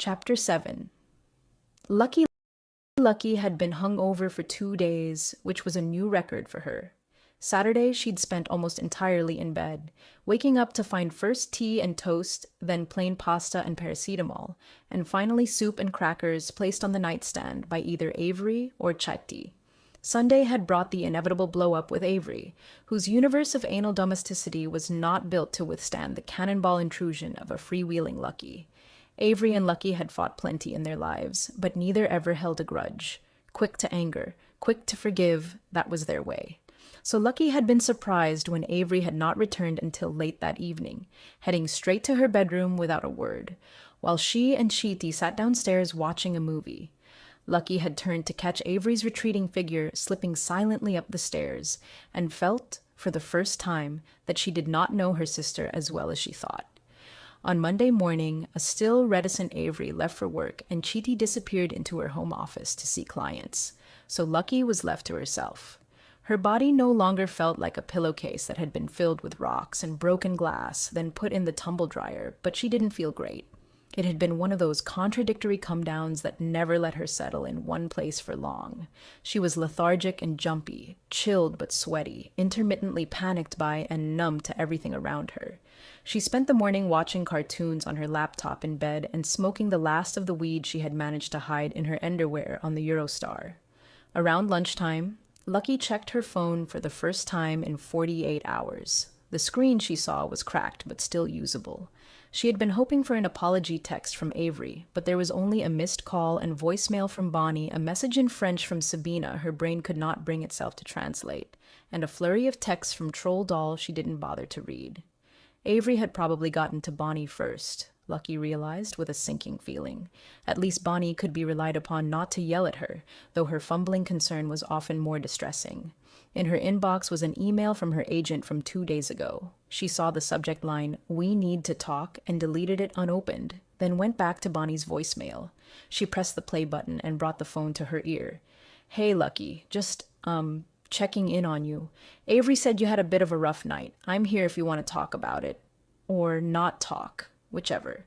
Chapter 7. Lucky had been hungover for 2 days, which was a new record for her. Saturday, she'd spent almost entirely in bed, waking up to find first tea and toast, then plain pasta and paracetamol, and finally soup and crackers placed on the nightstand by either Avery or Chetty. Sunday had brought the inevitable blow-up with Avery, whose universe of anal domesticity was not built to withstand the cannonball intrusion of a freewheeling Lucky. Avery and Lucky had fought plenty in their lives, but neither ever held a grudge. Quick to anger, quick to forgive, that was their way. So Lucky had been surprised when Avery had not returned until late that evening, heading straight to her bedroom without a word, while she and Cheety sat downstairs watching a movie. Lucky had turned to catch Avery's retreating figure slipping silently up the stairs, and felt, for the first time, that she did not know her sister as well as she thought. On Monday morning, a still reticent Avery left for work and Cheety disappeared into her home office to see clients, so Lucky was left to herself. Her body no longer felt like a pillowcase that had been filled with rocks and broken glass, then put in the tumble dryer, but she didn't feel great. It had been one of those contradictory come-downs that never let her settle in one place for long. She was lethargic and jumpy, chilled but sweaty, intermittently panicked by and numb to everything around her. She spent the morning watching cartoons on her laptop in bed and smoking the last of the weed she had managed to hide in her underwear on the Eurostar. Around lunchtime, Lucky checked her phone for the first time in 48 hours. The screen she saw was cracked but still usable. She had been hoping for an apology text from Avery, but there was only a missed call and voicemail from Bonnie, a message in French from Sabina her brain could not bring itself to translate, and a flurry of texts from Troll Doll she didn't bother to read. Avery had probably gotten to Bonnie first, Lucky realized with a sinking feeling. At least Bonnie could be relied upon not to yell at her, though her fumbling concern was often more distressing. In her inbox was an email from her agent from 2 days ago. She saw the subject line, "We need to talk," and deleted it unopened, then went back to Bonnie's voicemail. She pressed the play button and brought the phone to her ear. "Hey, Lucky, just, checking in on you. Avery said you had a bit of a rough night. I'm here if you want to talk about it. Or not talk, whichever."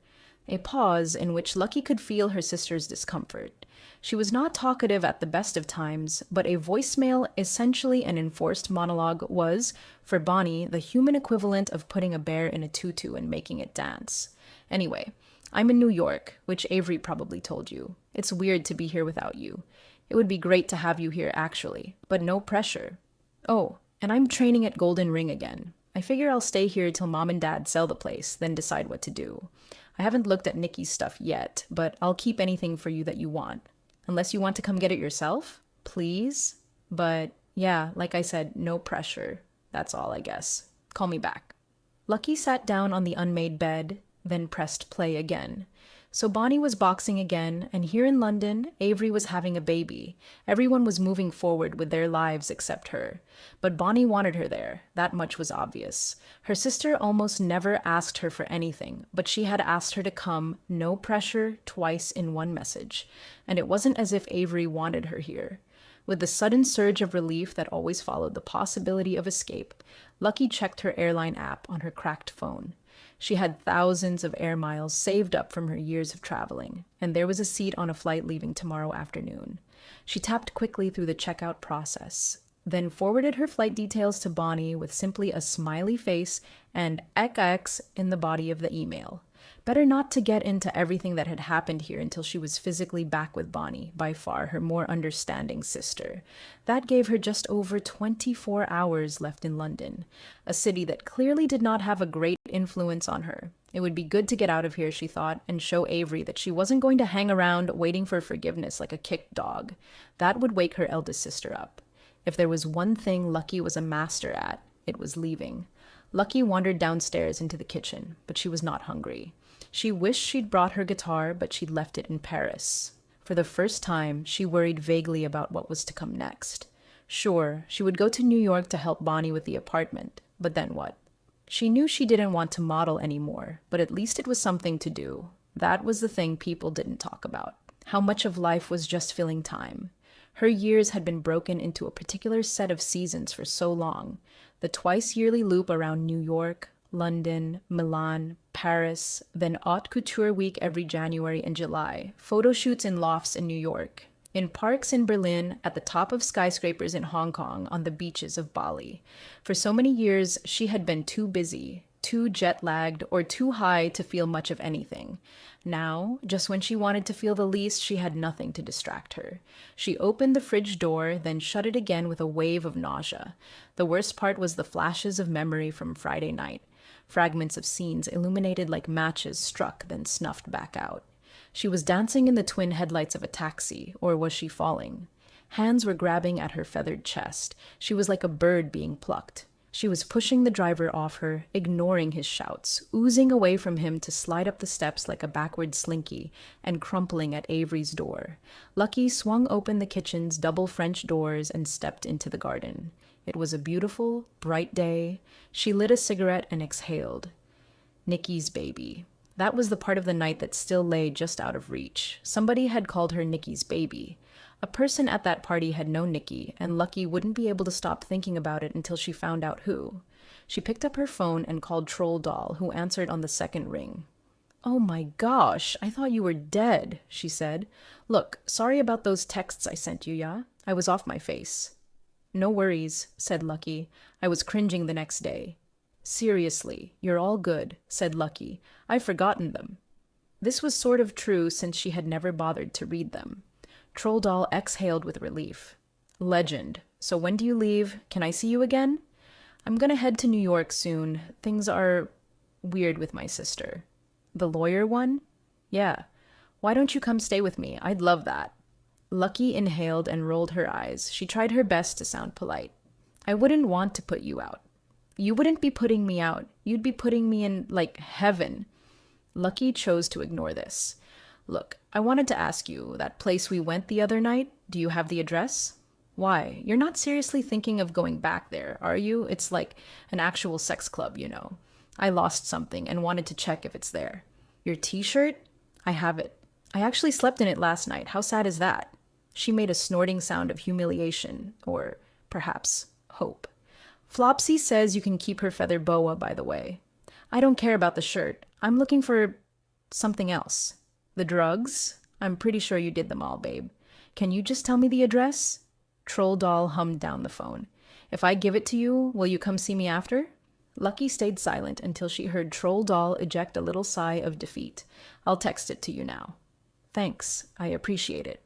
A pause in which Lucky could feel her sister's discomfort. She was not talkative at the best of times, but a voicemail, essentially an enforced monologue, was, for Bonnie, the human equivalent of putting a bear in a tutu and making it dance. "Anyway, I'm in New York, which Avery probably told you. It's weird to be here without you. It would be great to have you here, actually, but no pressure. Oh, and I'm training at Golden Ring again. I figure I'll stay here till Mom and Dad sell the place, then decide what to do. I haven't looked at Nikki's stuff yet, but I'll keep anything for you that you want. Unless you want to come get it yourself? Please? But yeah, like I said, no pressure. That's all, I guess. Call me back." Lucky sat down on the unmade bed, then pressed play again. So Bonnie was boxing again, and here in London, Avery was having a baby. Everyone was moving forward with their lives except her. But Bonnie wanted her there. That much was obvious. Her sister almost never asked her for anything, but she had asked her to come, no pressure, twice in one message. And it wasn't as if Avery wanted her here. With the sudden surge of relief that always followed the possibility of escape, Lucky checked her airline app on her cracked phone. She had thousands of air miles saved up from her years of traveling, and there was a seat on a flight leaving tomorrow afternoon. She tapped quickly through the checkout process, then forwarded her flight details to Bonnie with simply a smiley face and XX in the body of the email. Better not to get into everything that had happened here until she was physically back with Bonnie, by far her more understanding sister. That gave her just over 24 hours left in London, a city that clearly did not have a great influence on her. It would be good to get out of here, she thought, and show Avery that she wasn't going to hang around waiting for forgiveness like a kicked dog. That would wake her eldest sister up. If there was one thing Lucky was a master at, it was leaving. Lucky wandered downstairs into the kitchen, but she was not hungry. She wished she'd brought her guitar, but she'd left it in Paris. For the first time, she worried vaguely about what was to come next. Sure, she would go to New York to help Bonnie with the apartment, but then what? She knew she didn't want to model anymore, but at least it was something to do. That was the thing people didn't talk about. How much of life was just filling time. Her years had been broken into a particular set of seasons for so long. The twice-yearly loop around New York, London, Milan, Paris, then haute couture week every January and July, photo shoots in lofts in New York, in parks in Berlin, at the top of skyscrapers in Hong Kong, on the beaches of Bali. For so many years, she had been too busy, too jet-lagged, or too high to feel much of anything. Now, just when she wanted to feel the least, she had nothing to distract her. She opened the fridge door, then shut it again with a wave of nausea. The worst part was the flashes of memory from Friday night. Fragments of scenes illuminated like matches struck, then snuffed back out. She was dancing in the twin headlights of a taxi, or was she falling? Hands were grabbing at her feathered chest. She was like a bird being plucked. She was pushing the driver off her, ignoring his shouts, oozing away from him to slide up the steps like a backward slinky, and crumpling at Avery's door. Lucky swung open the kitchen's double French doors and stepped into the garden. It was a beautiful, bright day. She lit a cigarette and exhaled. Nikki's baby. That was the part of the night that still lay just out of reach. Somebody had called her Nikki's baby. A person at that party had known Nikki, and Lucky wouldn't be able to stop thinking about it until she found out who. She picked up her phone and called Troll Doll, who answered on the second ring. "Oh my gosh, I thought you were dead," she said. "Look, sorry about those texts I sent you, yeah? I was off my face." "No worries," said Lucky. "I was cringing the next day." "Seriously, you're all good," said Lucky. "I've forgotten them." This was sort of true since she had never bothered to read them. Troll Doll exhaled with relief. "Legend. So when do you leave? Can I see you again?" "I'm gonna head to New York soon. Things are weird with my sister." "The lawyer one?" "Yeah. Why don't you come stay with me? I'd love that." Lucky inhaled and rolled her eyes. She tried her best to sound polite. "I wouldn't want to put you out." "You wouldn't be putting me out. You'd be putting me in, like, heaven." Lucky chose to ignore this. "Look, I wanted to ask you, that place we went the other night, do you have the address?" "Why? You're not seriously thinking of going back there, are you? It's like an actual sex club, you know. I lost something and wanted to check if it's there." "Your t-shirt?" "I have it. I actually slept in it last night. How sad is that?" She made a snorting sound of humiliation, or perhaps hope. "Flopsy says you can keep her feather boa, by the way." "I don't care about the shirt. I'm looking for something else." "The drugs? I'm pretty sure you did them all, babe. Can you just tell me the address?" Troll Doll hummed down the phone. "If I give it to you, will you come see me after?" Lucky stayed silent until she heard Troll Doll eject a little sigh of defeat. "I'll text it to you now." "Thanks. I appreciate it."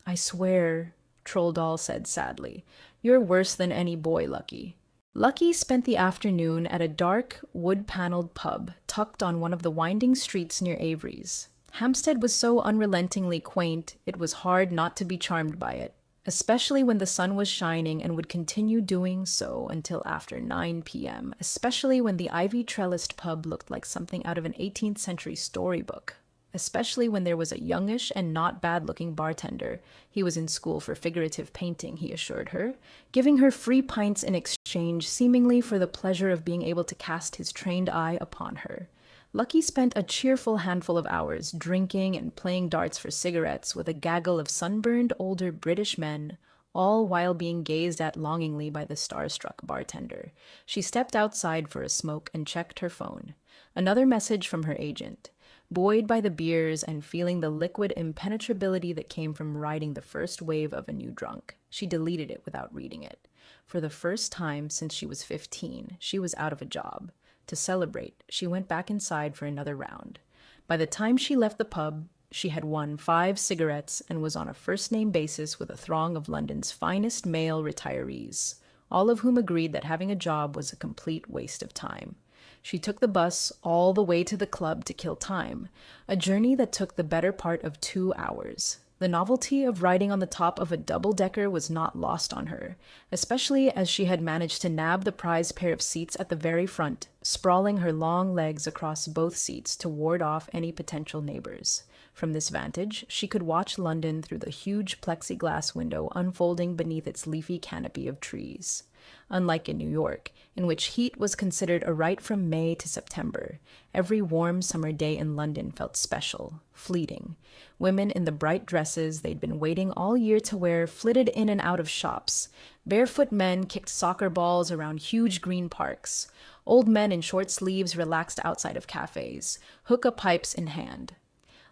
"I swear," Troll Doll said sadly, "you're worse than any boy, Lucky." Lucky spent the afternoon at a dark, wood-paneled pub tucked on one of the winding streets near Avery's. Hampstead was so unrelentingly quaint, it was hard not to be charmed by it, especially when the sun was shining and would continue doing so until after 9 p.m., especially when the ivy-trellised pub looked like something out of an 18th century storybook. Especially when there was a youngish and not bad-looking bartender. He was in school for figurative painting, he assured her, giving her free pints in exchange seemingly for the pleasure of being able to cast his trained eye upon her. Lucky spent a cheerful handful of hours drinking and playing darts for cigarettes with a gaggle of sunburned older British men, all while being gazed at longingly by the starstruck bartender. She stepped outside for a smoke and checked her phone. Another message from her agent. Buoyed by the beers and feeling the liquid impenetrability that came from riding the first wave of a new drunk, she deleted it without reading it. For the first time since she was 15, she was out of a job. To celebrate, she went back inside for another round. By the time she left the pub, she had won 5 cigarettes and was on a first-name basis with a throng of London's finest male retirees, all of whom agreed that having a job was a complete waste of time. She took the bus all the way to the club to kill time, a journey that took the better part of 2 hours. The novelty of riding on the top of a double-decker was not lost on her, especially as she had managed to nab the prized pair of seats at the very front, sprawling her long legs across both seats to ward off any potential neighbors. From this vantage, she could watch London through the huge plexiglass window unfolding beneath its leafy canopy of trees. Unlike in New York, in which heat was considered a right from May to September, every warm summer day in London felt special, fleeting. Women in the bright dresses they'd been waiting all year to wear flitted in and out of shops. Barefoot men kicked soccer balls around huge green parks. Old men in short sleeves relaxed outside of cafes, hookah pipes in hand.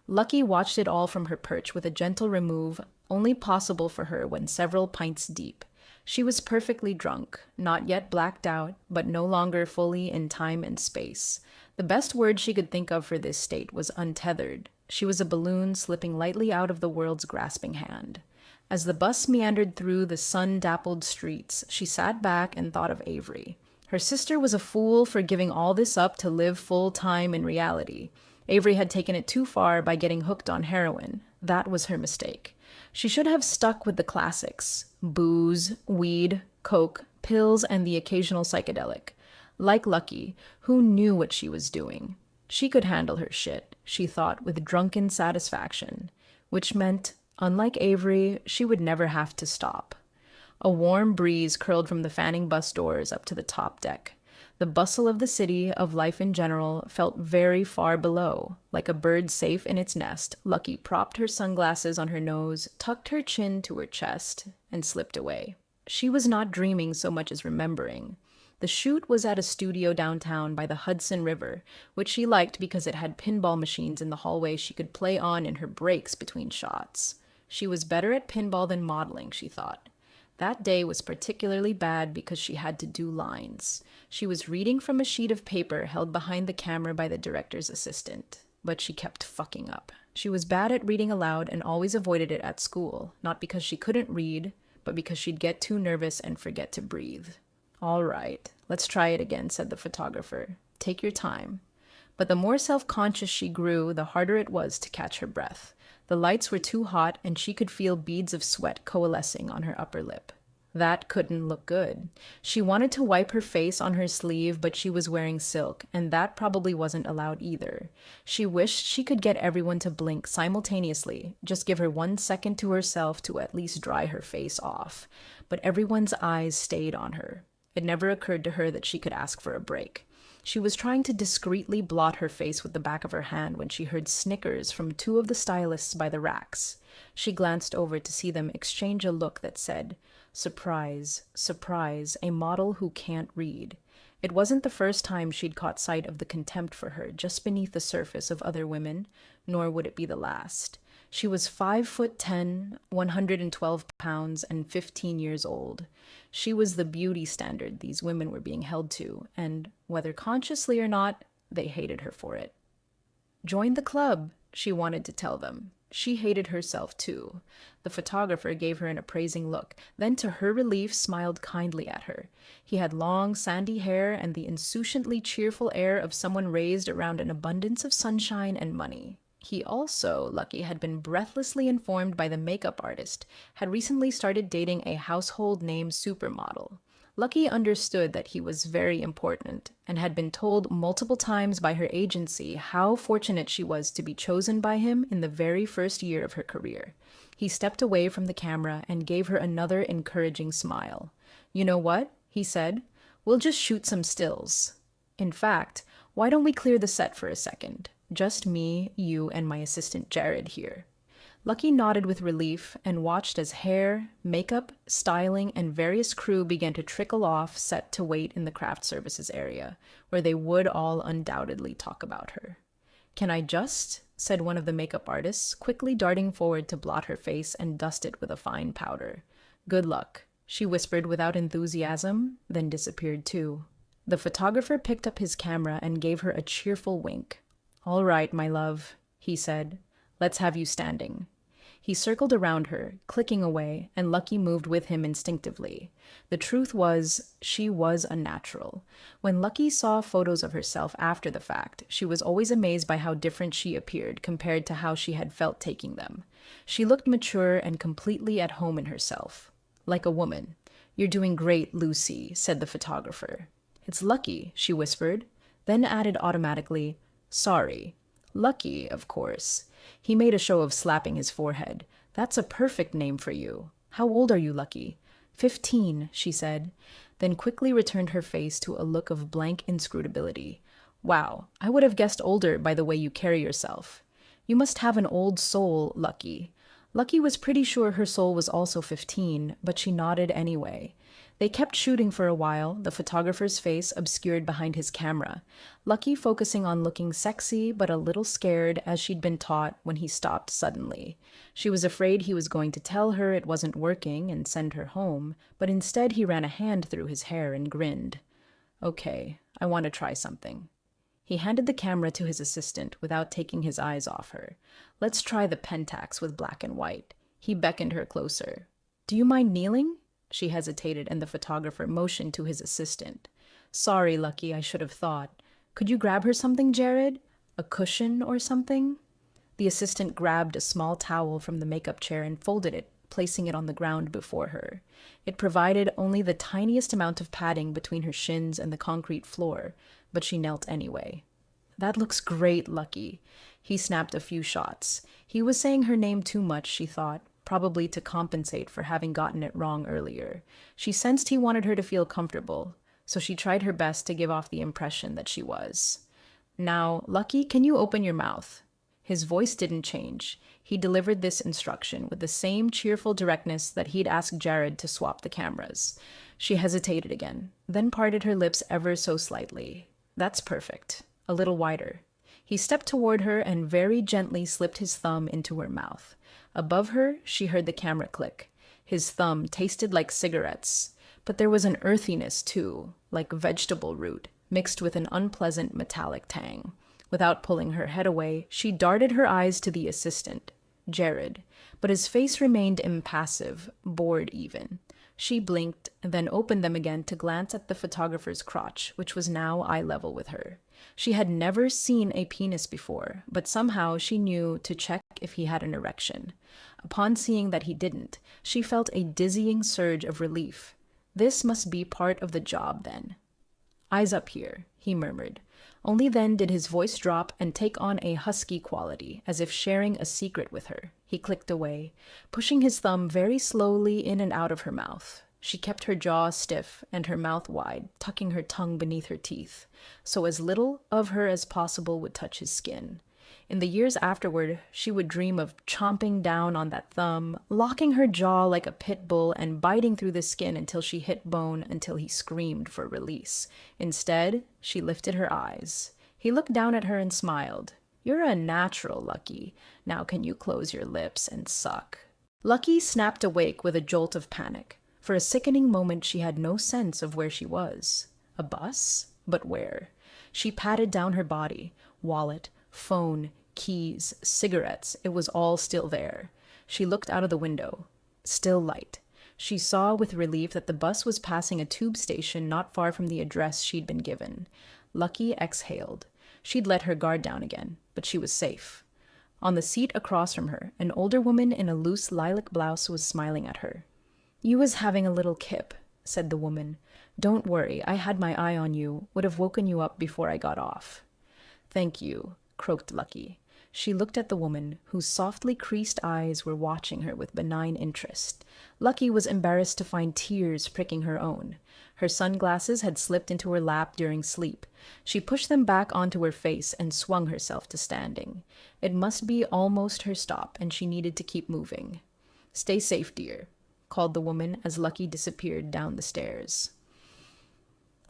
Lucky watched it all from her perch with a gentle remove, only possible for her when several pints deep. She was perfectly drunk, not yet blacked out, but no longer fully in time and space. The best word she could think of for this state was untethered. She was a balloon slipping lightly out of the world's grasping hand. As the bus meandered through the sun-dappled streets, she sat back and thought of Avery. Her sister was a fool for giving all this up to live full-time in reality. Avery had taken it too far by getting hooked on heroin. That was her mistake. She should have stuck with the classics: booze, weed, coke, pills, and the occasional psychedelic. Like Lucky, who knew what she was doing. She could handle her shit, she thought with drunken satisfaction, which meant, unlike Avery, she would never have to stop. A warm breeze curled from the fanning bus doors up to the top deck. The bustle of the city, of life in general, felt very far below. Like a bird safe in its nest, Lucky propped her sunglasses on her nose, tucked her chin to her chest, and slipped away. She was not dreaming so much as remembering. The shoot was at a studio downtown by the Hudson River, which she liked because it had pinball machines in the hallway she could play on in her breaks between shots. She was better at pinball than modeling, she thought. That day was particularly bad because she had to do lines. She was reading from a sheet of paper held behind the camera by the director's assistant, but she kept fucking up. She was bad at reading aloud and always avoided it at school, not because she couldn't read, but because she'd get too nervous and forget to breathe. "All right, let's try it again," said the photographer. "Take your time." But the more self-conscious she grew, the harder it was to catch her breath. The lights were too hot, and she could feel beads of sweat coalescing on her upper lip. That couldn't look good. She wanted to wipe her face on her sleeve, but she was wearing silk, and that probably wasn't allowed either. She wished she could get everyone to blink simultaneously, just give her 1 second to herself to at least dry her face off. But everyone's eyes stayed on her. It never occurred to her that she could ask for a break. She was trying to discreetly blot her face with the back of her hand when she heard snickers from 2 of the stylists by the racks. She glanced over to see them exchange a look that said, "Surprise, surprise, a model who can't read." It wasn't the first time she'd caught sight of the contempt for her just beneath the surface of other women, nor would it be the last. She was 5'10", 112 pounds, and 15 years old. She was the beauty standard these women were being held to, and, whether consciously or not, they hated her for it. "Join the club," she wanted to tell them. She hated herself, too. The photographer gave her an appraising look, then to her relief smiled kindly at her. He had long, sandy hair and the insouciantly cheerful air of someone raised around an abundance of sunshine and money. He also, Lucky had been breathlessly informed by the makeup artist, had recently started dating a household name supermodel. Lucky understood that he was very important, and had been told multiple times by her agency how fortunate she was to be chosen by him in the very first year of her career. He stepped away from the camera and gave her another encouraging smile. "You know what?" he said. "We'll just shoot some stills. In fact, why don't we clear the set for a second? Just me, you, and my assistant Jared here." Lucky nodded with relief and watched as hair, makeup, styling, and various crew began to trickle off set to wait in the craft services area, where they would all undoubtedly talk about her. "Can I just?" said one of the makeup artists, quickly darting forward to blot her face and dust it with a fine powder. "Good luck," she whispered without enthusiasm, then disappeared too. The photographer picked up his camera and gave her a cheerful wink. "All right, my love," he said. "Let's have you standing." He circled around her, clicking away, and Lucky moved with him instinctively. The truth was, she was a natural. When Lucky saw photos of herself after the fact, she was always amazed by how different she appeared compared to how she had felt taking them. She looked mature and completely at home in herself. Like a woman. "You're doing great, Lucy," said the photographer. "It's Lucky," she whispered, then added automatically, "Sorry. Lucky, of course." He made a show of slapping his forehead. "That's a perfect name for you. How old are you, Lucky?" 15, she said, then quickly returned her face to a look of blank inscrutability. "Wow, I would have guessed older by the way you carry yourself. You must have an old soul, Lucky." Lucky was pretty sure her soul was also 15, but she nodded anyway. They kept shooting for a while, the photographer's face obscured behind his camera, Lucky focusing on looking sexy but a little scared as she'd been taught when he stopped suddenly. She was afraid he was going to tell her it wasn't working and send her home, but instead he ran a hand through his hair and grinned. Okay, I want to try something. He handed the camera to his assistant without taking his eyes off her. Let's try the Pentax with black and white. He beckoned her closer. Do you mind kneeling? She hesitated, and the photographer motioned to his assistant. Sorry, Lucky, I should have thought. Could you grab her something, Jared? A cushion or something? The assistant grabbed a small towel from the makeup chair and folded it, placing it on the ground before her. It provided only the tiniest amount of padding between her shins and the concrete floor, but she knelt anyway. That looks great, Lucky. He snapped a few shots. He was saying her name too much, she thought, probably to compensate for having gotten it wrong earlier. She sensed he wanted her to feel comfortable, so she tried her best to give off the impression that she was. Now, Lucky, can you open your mouth? His voice didn't change. He delivered this instruction with the same cheerful directness that he'd asked Jared to swap the cameras. She hesitated again, then parted her lips ever so slightly. That's perfect. A little wider. He stepped toward her and very gently slipped his thumb into her mouth. Above her, she heard the camera click. His thumb tasted like cigarettes, but there was an earthiness too, like vegetable root, mixed with an unpleasant metallic tang. Without pulling her head away, she darted her eyes to the assistant, Jared, but his face remained impassive, bored even. She blinked, then opened them again to glance at the photographer's crotch, which was now eye level with her. She had never seen a penis before, but somehow she knew to check if he had an erection. Upon seeing that he didn't, she felt a dizzying surge of relief. This must be part of the job, then. Eyes up here, he murmured. Only then did his voice drop and take on a husky quality, as if sharing a secret with her. He clicked away, pushing his thumb very slowly in and out of her mouth. She kept her jaw stiff and her mouth wide, tucking her tongue beneath her teeth, so as little of her as possible would touch his skin. In the years afterward, she would dream of chomping down on that thumb, locking her jaw like a pit bull and biting through the skin until she hit bone until he screamed for release. Instead, she lifted her eyes. He looked down at her and smiled. You're a natural, Lucky. Now can you close your lips and suck? Lucky snapped awake with a jolt of panic. For a sickening moment, she had no sense of where she was. A bus? But where? She patted down her body. Wallet, phone, keys, cigarettes, it was all still there. She looked out of the window. Still light. She saw with relief that the bus was passing a tube station not far from the address she'd been given. Lucky exhaled. She'd let her guard down again, but she was safe. On the seat across from her, an older woman in a loose lilac blouse was smiling at her. You was having a little kip, said the woman. Don't worry, I had my eye on you, would have woken you up before I got off. Thank you, croaked Lucky. She looked at the woman, whose softly creased eyes were watching her with benign interest. Lucky was embarrassed to find tears pricking her own. Her sunglasses had slipped into her lap during sleep. She pushed them back onto her face and swung herself to standing. It must be almost her stop, and she needed to keep moving. Stay safe, dear, called the woman as Lucky disappeared down the stairs.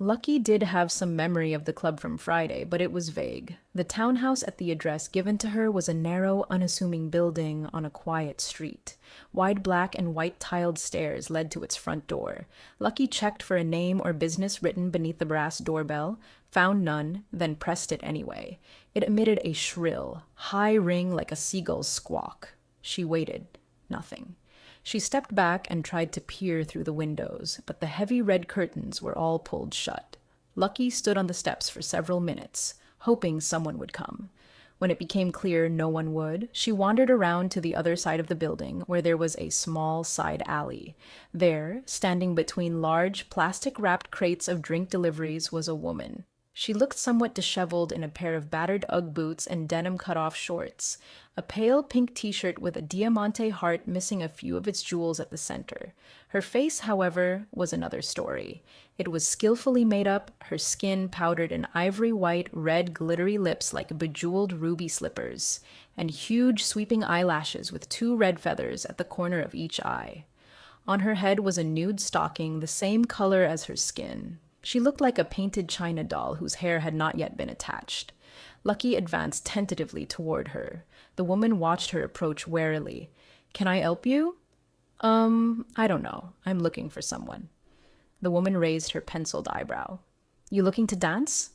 Lucky did have some memory of the club from Friday, but it was vague. The townhouse at the address given to her was a narrow, unassuming building on a quiet street. Wide black and white tiled stairs led to its front door. Lucky checked for a name or business written beneath the brass doorbell, found none, then pressed it anyway. It emitted a shrill, high ring like a seagull's squawk. She waited. Nothing. She stepped back and tried to peer through the windows, but the heavy red curtains were all pulled shut. Lucky stood on the steps for several minutes, hoping someone would come. When it became clear no one would, she wandered around to the other side of the building, where there was a small side alley. There, standing between large, plastic-wrapped crates of drink deliveries, was a woman. She looked somewhat disheveled in a pair of battered Ugg boots and denim cut-off shorts, a pale pink t-shirt with a diamante heart missing a few of its jewels at the center. Her face, however, was another story. It was skillfully made up, her skin powdered in ivory white, red, glittery lips like bejeweled ruby slippers, and huge sweeping eyelashes with 2 red feathers at the corner of each eye. On her head was a nude stocking the same color as her skin. She looked like a painted china doll whose hair had not yet been attached. Lucky advanced tentatively toward her. The woman watched her approach warily. "Can I help you?" I don't know. I'm looking for someone." The woman raised her penciled eyebrow. "You looking to dance?"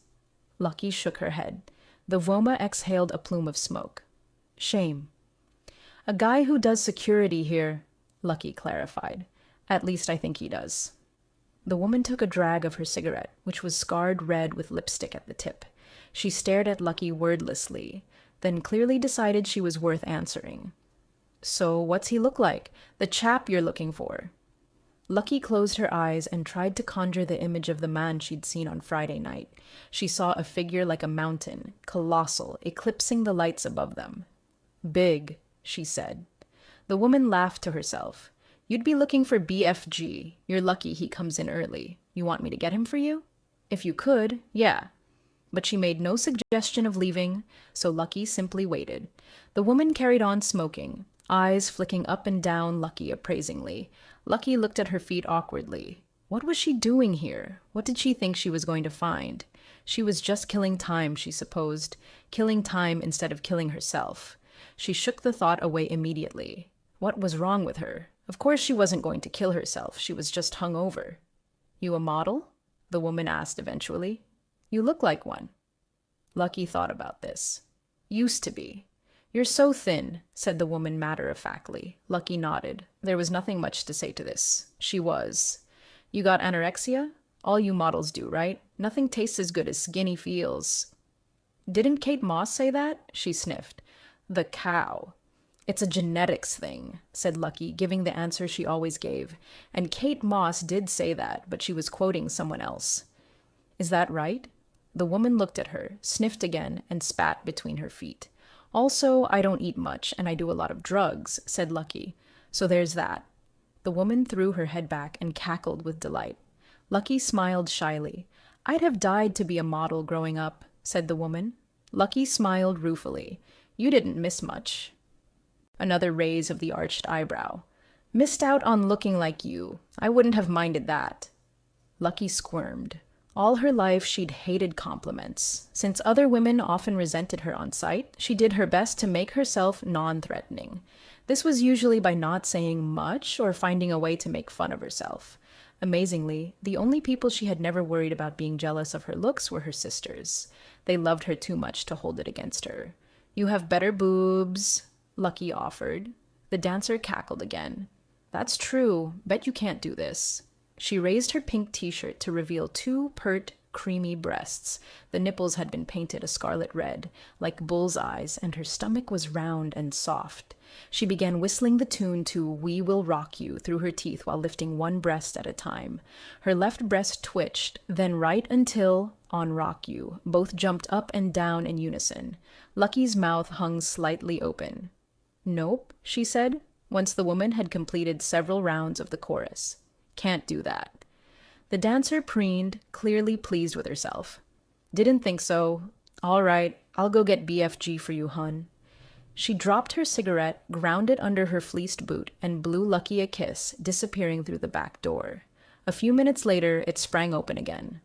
Lucky shook her head. The Voma exhaled a plume of smoke. "Shame." "A guy who does security here," Lucky clarified. "At least I think he does." The woman took a drag of her cigarette, which was scarred red with lipstick at the tip. She stared at Lucky wordlessly, then clearly decided she was worth answering. "So what's he look like? The chap you're looking for?" Lucky closed her eyes and tried to conjure the image of the man she'd seen on Friday night. She saw a figure like a mountain, colossal, eclipsing the lights above them. "Big," she said. The woman laughed to herself. "You'd be looking for BFG. You're lucky he comes in early. You want me to get him for you?" "If you could, yeah." But she made no suggestion of leaving, so Lucky simply waited. The woman carried on smoking, eyes flicking up and down Lucky appraisingly. Lucky looked at her feet awkwardly. What was she doing here? What did she think she was going to find? She was just killing time, she supposed, killing time instead of killing herself. She shook the thought away immediately. What was wrong with her? Of course she wasn't going to kill herself. She was just hungover. "You a model?" the woman asked eventually. "You look like one." Lucky thought about this. "Used to be." "You're so thin," said the woman matter-of-factly. Lucky nodded. There was nothing much to say to this. She was. "You got anorexia? All you models do, right? Nothing tastes as good as skinny feels." "Didn't Kate Moss say that?" She sniffed. "The cow." "It's a genetics thing," said Lucky, giving the answer she always gave. "And Kate Moss did say that, but she was quoting someone else." "Is that right?" The woman looked at her, sniffed again, and spat between her feet. "Also, I don't eat much, and I do a lot of drugs," said Lucky. "So there's that." The woman threw her head back and cackled with delight. Lucky smiled shyly. "I'd have died to be a model growing up," said the woman. Lucky smiled ruefully. "You didn't miss much." Another raise of the arched eyebrow. "Missed out on looking like you. I wouldn't have minded that." Lucky squirmed. All her life she'd hated compliments. Since other women often resented her on sight, she did her best to make herself non-threatening. This was usually by not saying much or finding a way to make fun of herself. Amazingly, the only people she had never worried about being jealous of her looks were her sisters. They loved her too much to hold it against her. "You have better boobs," Lucky offered. The dancer cackled again. "That's true. Bet you can't do this." She raised her pink t-shirt to reveal two pert, creamy breasts. The nipples had been painted a scarlet red, like bull's eyes, and her stomach was round and soft. She began whistling the tune to "We Will Rock You" through her teeth while lifting one breast at a time. Her left breast twitched, then right until, on "Rock You," both jumped up and down in unison. Lucky's mouth hung slightly open. "Nope," she said, once the woman had completed several rounds of the chorus. "Can't do that." The dancer preened, clearly pleased with herself. "Didn't think so. All right, I'll go get BFG for you, hun." She dropped her cigarette, ground it under her fleeced boot, and blew Lucky a kiss, disappearing through the back door. A few minutes later, it sprang open again.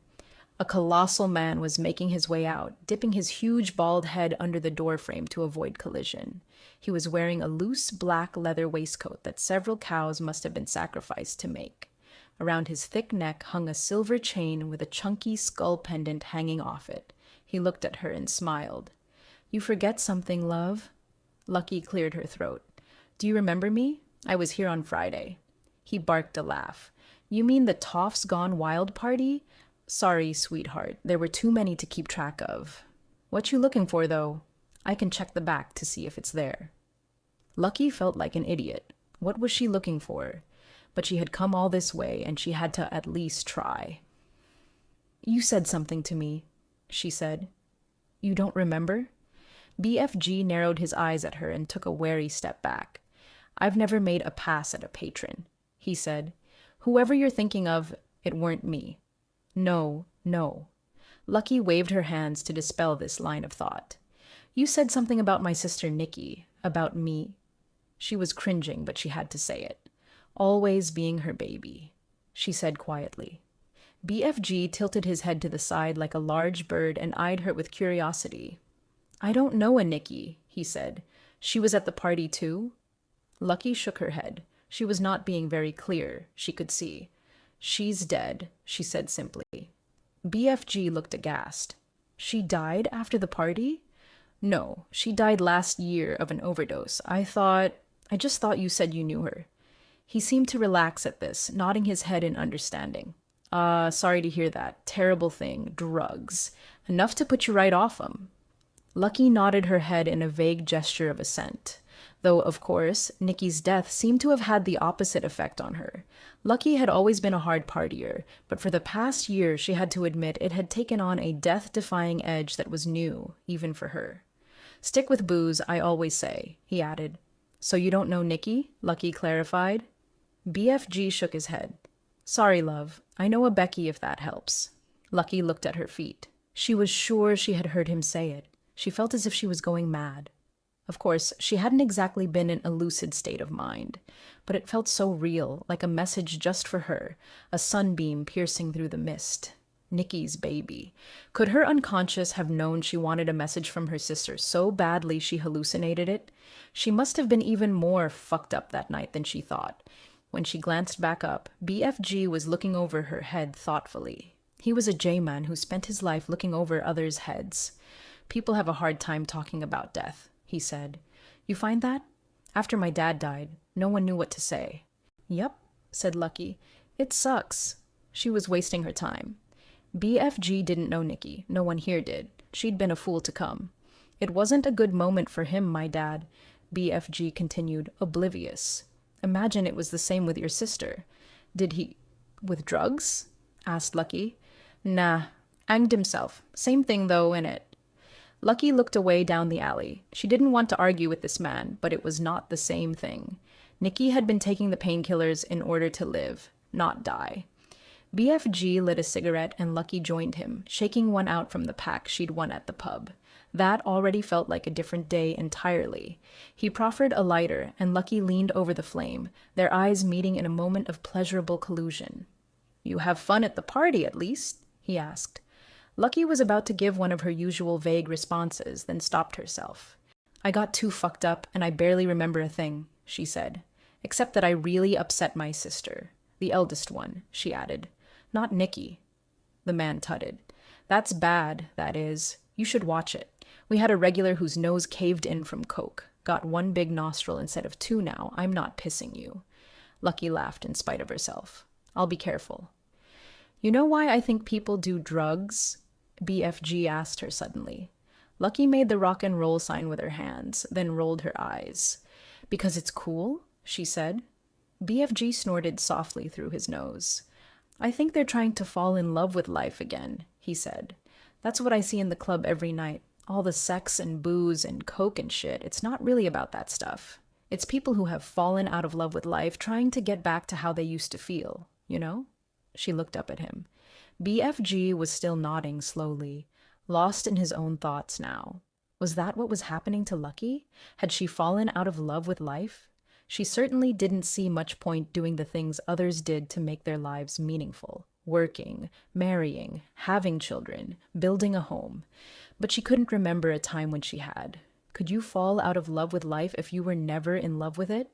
A colossal man was making his way out, dipping his huge bald head under the doorframe to avoid collision. He was wearing a loose black leather waistcoat that several cows must have been sacrificed to make. Around his thick neck hung a silver chain with a chunky skull pendant hanging off it. He looked at her and smiled. "You forget something, love." Lucky cleared her throat. "Do you remember me? I was here on Friday." He barked a laugh. "You mean the Toffs Gone Wild party? Sorry, sweetheart. There were too many to keep track of. What you looking for, though? I can check the back to see if it's there." Lucky felt like an idiot. What was she looking for? But she had come all this way, and she had to at least try. "You said something to me," she said. "You don't remember?" BFG narrowed his eyes at her and took a wary step back. "I've never made a pass at a patron," he said. "Whoever you're thinking of, it weren't me." "No, no." Lucky waved her hands to dispel this line of thought. "You said something about my sister Nikki, about me." She was cringing, but she had to say it. Always being her baby, she said quietly. BFG tilted his head to the side like a large bird and eyed her with curiosity. I don't know a Nikki, he said. She was at the party too? Lucky shook her head. She was not being very clear, she could see. She's dead, she said simply. BFG looked aghast. She died after the party? No, she died last year of an overdose. I just thought you said you knew her. He seemed to relax at this, nodding his head in understanding. Sorry to hear that. Terrible thing. Drugs. Enough to put you right off 'em. Lucky nodded her head in a vague gesture of assent. Though, of course, Nikki's death seemed to have had the opposite effect on her. Lucky had always been a hard partier, but for the past year she had to admit it had taken on a death-defying edge that was new, even for her. Stick with booze, I always say, he added. So you don't know Nikki? Lucky clarified. BFG shook his head. Sorry, love. I know a Becky if that helps. Lucky looked at her feet. She was sure she had heard him say it. She felt as if she was going mad. Of course, she hadn't exactly been in a lucid state of mind, but it felt so real, like a message just for her, a sunbeam piercing through the mist. Nikki's baby. Could her unconscious have known she wanted a message from her sister so badly she hallucinated it? She must have been even more fucked up that night than she thought. When she glanced back up, BFG was looking over her head thoughtfully. He was a J-man who spent his life looking over others' heads. People have a hard time talking about death, he said. You find that? After my dad died, no one knew what to say. Yep, said Lucky. It sucks. She was wasting her time. BFG didn't know Nikki. No one here did. She'd been a fool to come. It wasn't a good moment for him, my dad, BFG continued, oblivious. Imagine it was the same with your sister. Did he... with drugs? Asked Lucky. Nah, hanged himself. Same thing, though, innit? Lucky looked away down the alley. She didn't want to argue with this man, but it was not the same thing. Nikki had been taking the painkillers in order to live, not die. BFG lit a cigarette and Lucky joined him, shaking one out from the pack she'd won at the pub. That already felt like a different day entirely. He proffered a lighter, and Lucky leaned over the flame, their eyes meeting in a moment of pleasurable collusion. You have fun at the party, at least? He asked. Lucky was about to give one of her usual vague responses, then stopped herself. I got too fucked up, and I barely remember a thing, she said. Except that I really upset my sister. The eldest one, she added. Not Nikki. The man tutted. That's bad, that is. You should watch it. We had a regular whose nose caved in from coke. Got one big nostril instead of two now. I'm not pissing you. Lucky laughed in spite of herself. I'll be careful. You know why I think people do drugs? BFG asked her suddenly. Lucky made the rock and roll sign with her hands, then rolled her eyes. Because it's cool? She said. BFG snorted softly through his nose. I think they're trying to fall in love with life again, he said. That's what I see in the club every night. All the sex and booze and coke and shit. It's not really about that stuff. It's people who have fallen out of love with life trying to get back to how they used to feel, you know? She looked up at him. BFG was still nodding slowly, lost in his own thoughts now. Was that what was happening to Lucky? Had she fallen out of love with life? She certainly didn't see much point doing the things others did to make their lives meaningful. Working, marrying, having children, building a home. But she couldn't remember a time when she had. Could you fall out of love with life if you were never in love with it?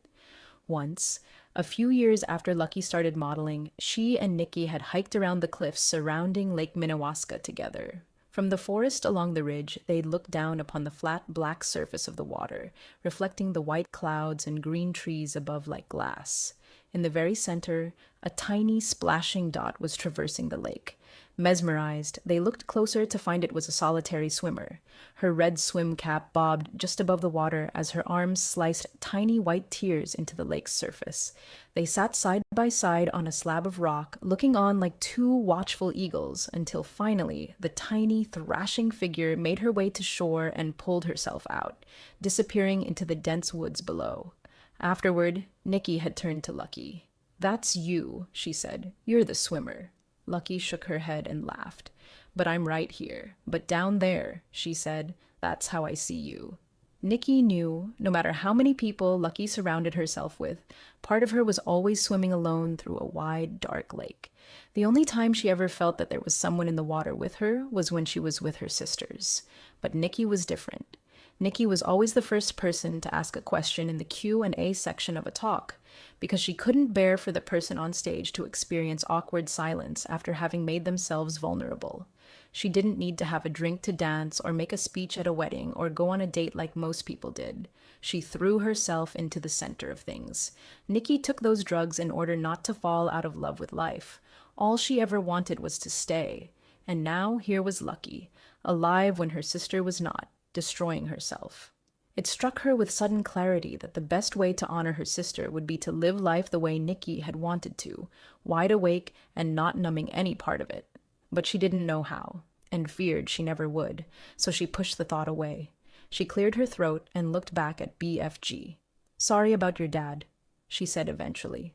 Once, a few years after Lucky started modeling, she and Nikki had hiked around the cliffs surrounding Lake Minnewaska together. From the forest along the ridge, they'd look down upon the flat black surface of the water, reflecting the white clouds and green trees above like glass. In the very center, a tiny splashing dot was traversing the lake. Mesmerized, they looked closer to find it was a solitary swimmer. Her red swim cap bobbed just above the water as her arms sliced tiny white tears into the lake's surface. They sat side by side on a slab of rock, looking on like two watchful eagles, until finally the tiny, thrashing figure made her way to shore and pulled herself out, disappearing into the dense woods below. Afterward, Nikki had turned to Lucky. That's you, she said. You're the swimmer. Lucky shook her head and laughed. But I'm right here. But down there, she said, that's how I see you. Nikki knew, no matter how many people Lucky surrounded herself with, part of her was always swimming alone through a wide, dark lake. The only time she ever felt that there was someone in the water with her was when she was with her sisters. But Nikki was different. Nikki was always the first person to ask a question in the Q&A section of a talk, because she couldn't bear for the person on stage to experience awkward silence after having made themselves vulnerable. She didn't need to have a drink to dance or make a speech at a wedding or go on a date like most people did. She threw herself into the center of things. Nikki took those drugs in order not to fall out of love with life. All she ever wanted was to stay. And now here was Lucky, alive when her sister was not, destroying herself. It struck her with sudden clarity that the best way to honor her sister would be to live life the way Nikki had wanted to, wide awake and not numbing any part of it. But she didn't know how, and feared she never would, so she pushed the thought away. She cleared her throat and looked back at BFG. "Sorry about your dad," she said eventually.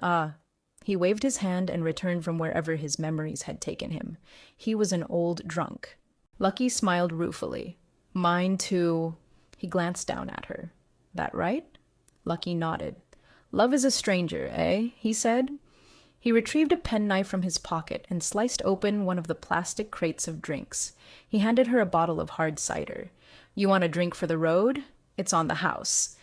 "Ah." He waved his hand and returned from wherever his memories had taken him. He was an old drunk. Lucky smiled ruefully. "Mine too." He glanced down at her. "That right?" Lucky nodded. "Love is a stranger, eh?" he said. He retrieved a penknife from his pocket and sliced open one of the plastic crates of drinks. He handed her a bottle of hard cider. "You want a drink for the road? It's on the house."